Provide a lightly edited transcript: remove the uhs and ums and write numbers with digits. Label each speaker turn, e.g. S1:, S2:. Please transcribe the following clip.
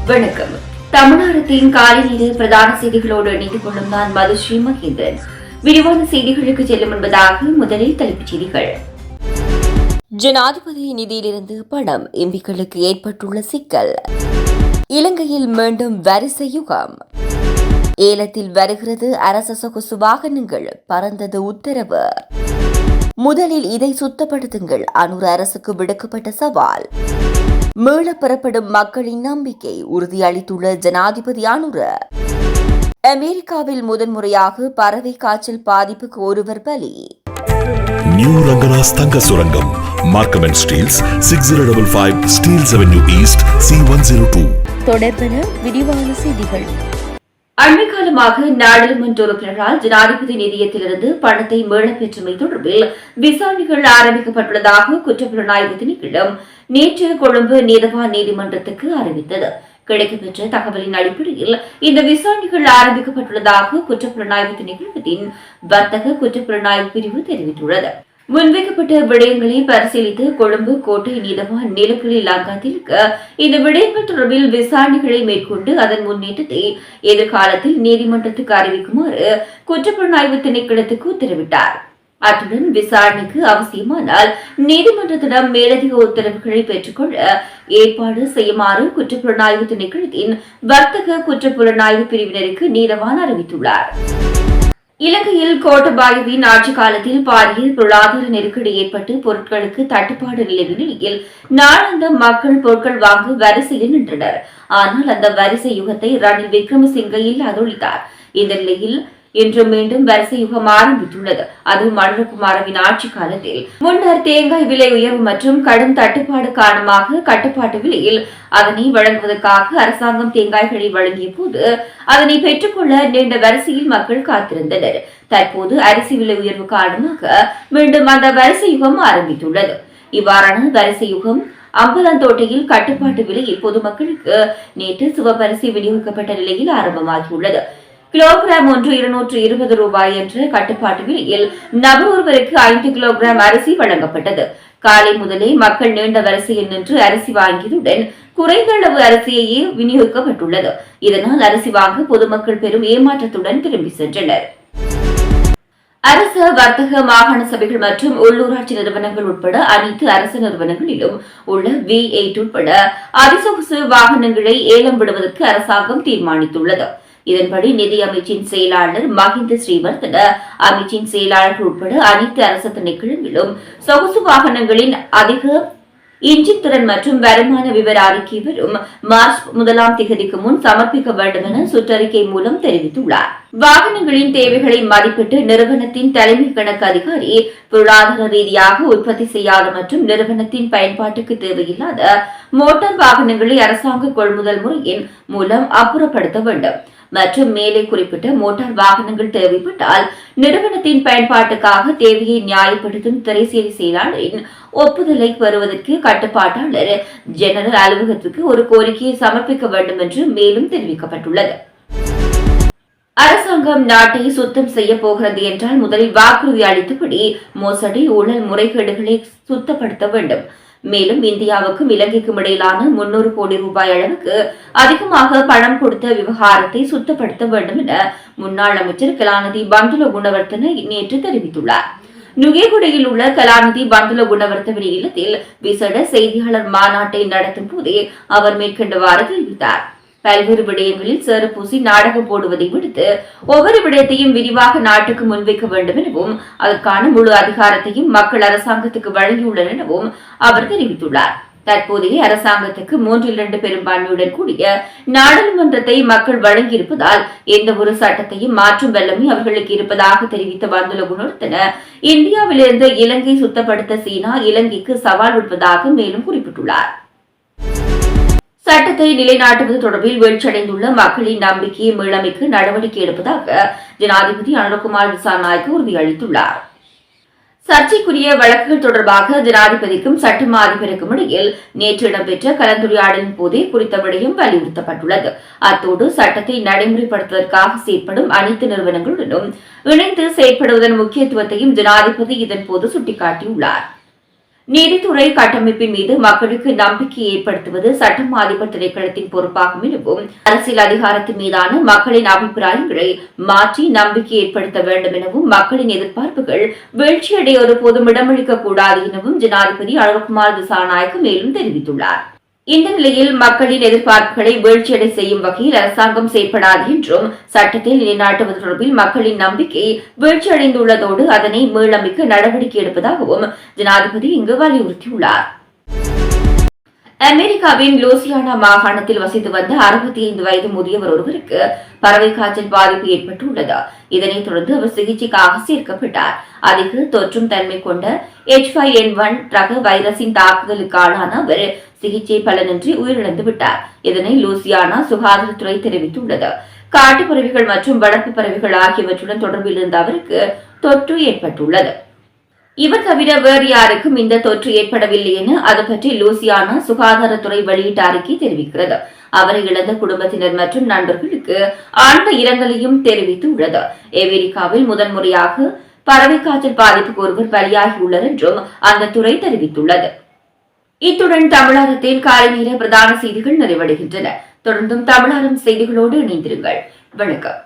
S1: வணக்கம். தமிழ்நாட்டின் காலை நேர பிரதான செய்திகளோடு இணைந்து கொள்ளும் நான் மதுஸ்ரீ மகேந்திரன். விரிவான செய்திகளுக்கு செல்லும் முன்பதாக முதலில் தலைப்புச் செய்திகள். ஜனாதிபதி நிதியிலிருந்து பணம், எம்பிக்களுக்கு ஏற்பட்டுள்ள சிக்கல். இலங்கையில் மீண்டும் வரிசை யுகம். ஏலத்தில் வருகிறது அரச சொகுசு வாகனங்கள், பறந்தது உத்தரவு. முதலில் இதை சுத்தப்படுத்துங்கள், அனுர அரசுக்கு விடுக்கப்பட்ட சவால். மீள பெறப்படும் மக்களின் நம்பிக்கை, உறுதியளித்துள்ள ஜனாதிபதி அனுர. அமெரிக்காவில் முதன்முறையாக பறவை காய்ச்சல் பாதிப்புக்கு ஒருவர் பலி.
S2: நியூ ரங்கராஸ் தங்க சுரங்கம், Markham and Steels, 6055 Steels Avenue East, C102.
S1: தொடர்பென விரிவான செய்திகள். அண்மை காலமாக நாடாளுமன்ற உறுப்பினரால் ஜனாதிபதி நிதியத்திலிருந்து பணத்தை மீளப் பெற்றமை தொடர்பில் விசாரணைகள் ஆரம்பிக்கப்பட்டுள்ளதாக குற்றப்புலனாய்வு திணைக்களம் நேற்று கொழும்பு நீதவான் நீதிமன்றத்துக்கு அறிவித்தது. கிடைக்கப்பெற்ற தகவலின் அடிப்படையில் இந்த விசாரணைகள் ஆரம்பிக்கப்பட்டுள்ளதாக குற்றப்புலனாய்வு திணைக்களத்தின் வர்த்தக குற்றப்புலனாய்வு பிரிவு தெரிவித்துள்ளது. முன்வைக்கப்பட்ட விடயங்களை பரிசீலித்து கொழும்பு கோட்டை நீதவான் நீலகிரி லங்காத்திற்கு இந்த விடயங்கள் தொடர்பில் விசாரணைகளை மேற்கொண்டு அதன் முன்னேற்றத்தை எதிர்காலத்தில் நீதிமன்றத்துக்கு அறிவிக்குமாறு குற்றப்புலனாய்வு திணைக்களத்துக்கு உத்தரவிட்டார். அத்துடன் விசாரணைக்கு அவசியமானால் நீதிமன்றத்திடம் மேலதிக உத்தரவுகளை பெற்றுக்கொள்ள ஏற்பாடு செய்யுமாறு குற்றப்புலனாய்வு திணைக்களத்தின் வர்த்தக குற்றப்புலனாய்வு பிரிவினருக்கு நீதவான் அறிவித்துள்ளார். இலங்கையில் கோட்டபாயவின் ஆட்சி காலத்தில் பாரிய பொருளாதார நெருக்கடி ஏற்பட்டு பொருட்களுக்கு தட்டுப்பாடு நிலவிய நிலையில் நாளாந்தம் மக்கள் பொருட்கள் வாங்க வரிசையில் நின்றனர். ஆனால் அந்த வரிசை யுகத்தை ரணில் விக்ரமசிங்கே இல்லாதொழித்தார். இந்த நிலையில் இன்று மீண்டும் வரிசை யுகம் ஆரம்பித்துள்ளது. அதுவும் அனுரகுமாரவின் ஆட்சி காலத்தில். முன்னர் தேங்காய் விலை உயர்வு மற்றும் கடும் தட்டுப்பாடு காரணமாக கட்டுப்பாட்டு விலையில் அதனை வழங்குவதற்காக அரசாங்கம் தேங்காய்களை வழங்கிய போது அதனை பெற்றுக்கொள்ள நீண்ட வரிசையில் மக்கள் காத்திருந்தனர். தற்போது அரிசி விலை உயர்வு காரணமாக மீண்டும் அந்த வரிசை யுகம் ஆரம்பித்துள்ளது. இவ்வாறான வரிசை யுகம் அம்பலந்தோட்டையில் கட்டுப்பாட்டு விலையில் பொதுமக்களுக்கு நேற்று சிவப்பரிசி விநியோகிக்கப்பட்ட நிலையில் ஆரம்பமாகியுள்ளது. கிலோகிராம் ஒன்று 220 ரூபாய் என்ற கட்டுப்பாட்டு விலையில் நபர் ஒருவருக்கு 5 கிலோகிராம் அரிசி வழங்கப்பட்டது. காலை முதலே மக்கள் நீண்ட வரிசையில் நின்று அரிசி வாங்கியதுடன் குறைந்த அளவு அரிசியையே விநியோகிக்கப்பட்டுள்ளது. இதனால் அரிசி வாங்க பொதுமக்கள் பெரும் ஏமாற்றத்துடன் திரும்பி சென்றனர். அரசு, வர்த்தக, மாகாண சபைகள் மற்றும் உள்ளூராட்சி நிறுவனங்கள் உட்பட அனைத்து அரசு நிறுவனங்களிலும் உள்ள V8 உட்பட அதிசொகுசு வாகனங்களை ஏலம் விடுவதற்கு அரசாங்கம் தீர்மானித்துள்ளது. இதன்படி நிதி அமைச்சின் செயலாளர் மஹிந்த ஸ்ரீவர்தன, அமைச்சின் செயலாளர்கள் உட்பட அனைத்து அரசு திணைக்களங்களிலும் சொகுசு வாகனங்களின் அதிக இன்ஜின் திறன் மற்றும் வருமான விவர அறிக்கை வரும் மார்ச் 1 முன் சமர்ப்பிக்க வேண்டும் என சுற்றறிக்கை மூலம் தெரிவித்துள்ளார். வாகனங்களின் தேவைகளை மதிப்பிட்டு நிறுவனத்தின் தலைமை கணக்கு அதிகாரி பொருளாதார ரீதியாக உற்பத்தி செய்யாத மற்றும் நிறுவனத்தின் பயன்பாட்டுக்கு தேவையில்லாத மோட்டார் வாகனங்களை அரசாங்க கொள்முதல் முறையின் மூலம் அப்புறப்படுத்த வேண்டும் மற்றும் மேலே குறிப்பிட்ட மோட்டார் வாகனங்கள் தேவைப்பட்டால் நிறுவனத்தின் பயன்பாட்டுக்காக தேவையை நியாயப்படுத்தும் திரைசேரி செயலாளரின் ஒப்புதலை பெறுவதற்கு கட்டுப்பாட்டாளர் ஜெனரல் அலுவலகத்துக்கு ஒரு கோரிக்கையை சமர்ப்பிக்க வேண்டும் என்று மேலும் தெரிவிக்கப்பட்டுள்ளது. அரசாங்கம் நாட்டை சுத்தம் செய்ய போகிறது என்றால் முதலில் வாக்குறுதி அளித்தபடி மோசடி, ஊழல், முறைகேடுகளை சுத்தப்படுத்த வேண்டும். மேலும் இந்தியாவுக்கும் இலங்கைக்கும் இடையிலான 300 கோடி ரூபாய் அளவுக்கு அதிகமாக பணம் கொடுத்த விவகாரத்தை சுத்தப்படுத்த வேண்டும் என முன்னாள் அமைச்சர் கலாநிதி பந்துல குணவர்த்தன நேற்று தெரிவித்துள்ளார். நுகேகுடையில் உள்ள கலாநிதி பந்துல குணவர்த்தன இல்லத்தில் விசேட செய்தியாளர் மாநாட்டை நடத்தும் போதே அவர் மேற்கண்டவாறு தெரிவித்தார். பல்வேறு விடயங்களில் சேறு பூசி நாடகம் போடுவதை விடுத்து ஒவ்வொரு விடயத்தையும் விரிவாக நாட்டுக்கு முன்வைக்க வேண்டும் எனவும் அதற்கான முழு அதிகாரத்தையும் மக்கள் அரசாங்கத்துக்கு வழங்கியுள்ளனர் எனவும் அவர் தெரிவித்துள்ளார். தற்போதைய அரசாங்கத்துக்கு 3/2 பெரும்பான்மையுடன் கூடிய நாடாளுமன்றத்தை மக்கள் வழங்கியிருப்பதால் எந்த ஒரு சட்டத்தையும் மாற்றும் வல்லமை அவர்களுக்கு இருப்பதாக தெரிவித்த பந்துல குணவர்த்தன, இந்தியாவிலிருந்து இலங்கை சுத்தப்படுத்த சீனா இலங்கைக்கு சவால் விடுப்பதாக மேலும் குறிப்பிட்டுள்ளார். சட்டத்தை நிலைநாட்டுவது தொடர்பில் வீழ்ச்சியடைந்துள்ள மக்களின் நம்பிக்கையை மீளமைக்கு நடவடிக்கை எடுப்பதாக ஜனாதிபதி அனுரகுமார் திசாநாயக்க உறுதியளித்துள்ளார். சர்ச்சைக்குரிய வழக்குகள் தொடர்பாக ஜனாதிபதிக்கும் சட்டமா அதிபருக்கும் இடையில் நேற்று இடம்பெற்ற கலந்துரையாடலின் போதே குறித்த விடயம் வலியுறுத்தப்பட்டுள்ளது. அத்தோடு சட்டத்தை நடைமுறைப்படுத்துவதற்காக செயற்படும் அனைத்து நிறுவனங்களுடனும் இணைந்து செயற்படுவதன் முக்கியத்துவத்தையும் ஜனாதிபதி இதன்போது சுட்டிக்காட்டியுள்ளார். நீதித்துறை கட்டமைப்பின் மீது மக்களுக்கு நம்பிக்கை ஏற்படுத்துவது சட்டம் அதிபர் திணைக்களத்தின் பொறுப்பாகும் எனவும் அரசியல் அதிகாரத்தின் மீதான மக்களின் அபிப்பிராயங்களை மாற்றி நம்பிக்கை ஏற்படுத்த வேண்டும் எனவும் மக்களின் எதிர்பார்ப்புகள் வீழ்ச்சியடைய ஒருபோதும் இடமளிக்க கூடாது எனவும் ஜனாதிபதி அனுரகுமார் திசாநாயக்க மேலும் தெரிவித்துள்ளார். இந்த நிலையில் மக்களின் எதிர்பார்ப்புகளை வீழ்ச்சியடை செய்யும் வகையில் அரசாங்கம் செயற்படாது என்றும் சட்டத்தில் நிலைநாட்டுவது தொடர்பில் மக்களின் நம்பிக்கை வீழ்ச்சியடைந்துள்ளதோடு அதனை மீளமைக்க நடவடிக்கை எடுப்பதாகவும் ஜனாதிபதி இங்கு வலியுறுத்தியுள்ளார். அமெரிக்காவின் லூசியானா மாகாணத்தில் வசித்து வந்த 65 வயது முதியவர் ஒருவருக்கு பறவை காய்ச்சல் பாதிப்பு ஏற்பட்டுள்ளது. இதனைத் தொடர்ந்து அவர் சிகிச்சைக்காக சேர்க்கப்பட்டார். அதிக தொற்றும் தன்மை கொண்ட H5N1 ரக வைரஸின் தாக்குதலுக்கான அவர் சிகிச்சை பலனின்றி உயிரிழந்து விட்டார். இதனை லூசியானா சுகாதாரத்துறை தெரிவித்துள்ளது. காட்டுப்பறவைகள் மற்றும் வளர்ப்பு பறவைகள் ஆகியவற்றுடன் தொடர்பில் இருந்த அவருக்கு தொற்று ஏற்பட்டுள்ளது. இவர் தவிர வேறு யாருக்கும் இந்த தொற்று ஏற்படவில்லை என அது பற்றி லூசியானா சுகாதாரத்துறை வெளியிட்ட அறிக்கை தெரிவிக்கிறது. அவரை இழந்த குடும்பத்தினர் மற்றும் நண்பர்களுக்கு ஆழ்ந்த இரங்கலையும் தெரிவித்துள்ளது. அமெரிக்காவில் முதன்முறையாக பறவை காய்ச்சல் பாதிப்புக்கு ஒருவர் பலியாகியுள்ளார் என்றும் அந்த துறை தெரிவித்துள்ளது. இத்துடன் தமிழகத்தின் காலை நேர பிரதான செய்திகள் நிறைவடைகின்றன. தொடர்ந்தும் தமிழகம் செய்திகளோடு இணைந்திருங்கள். வணக்கம்.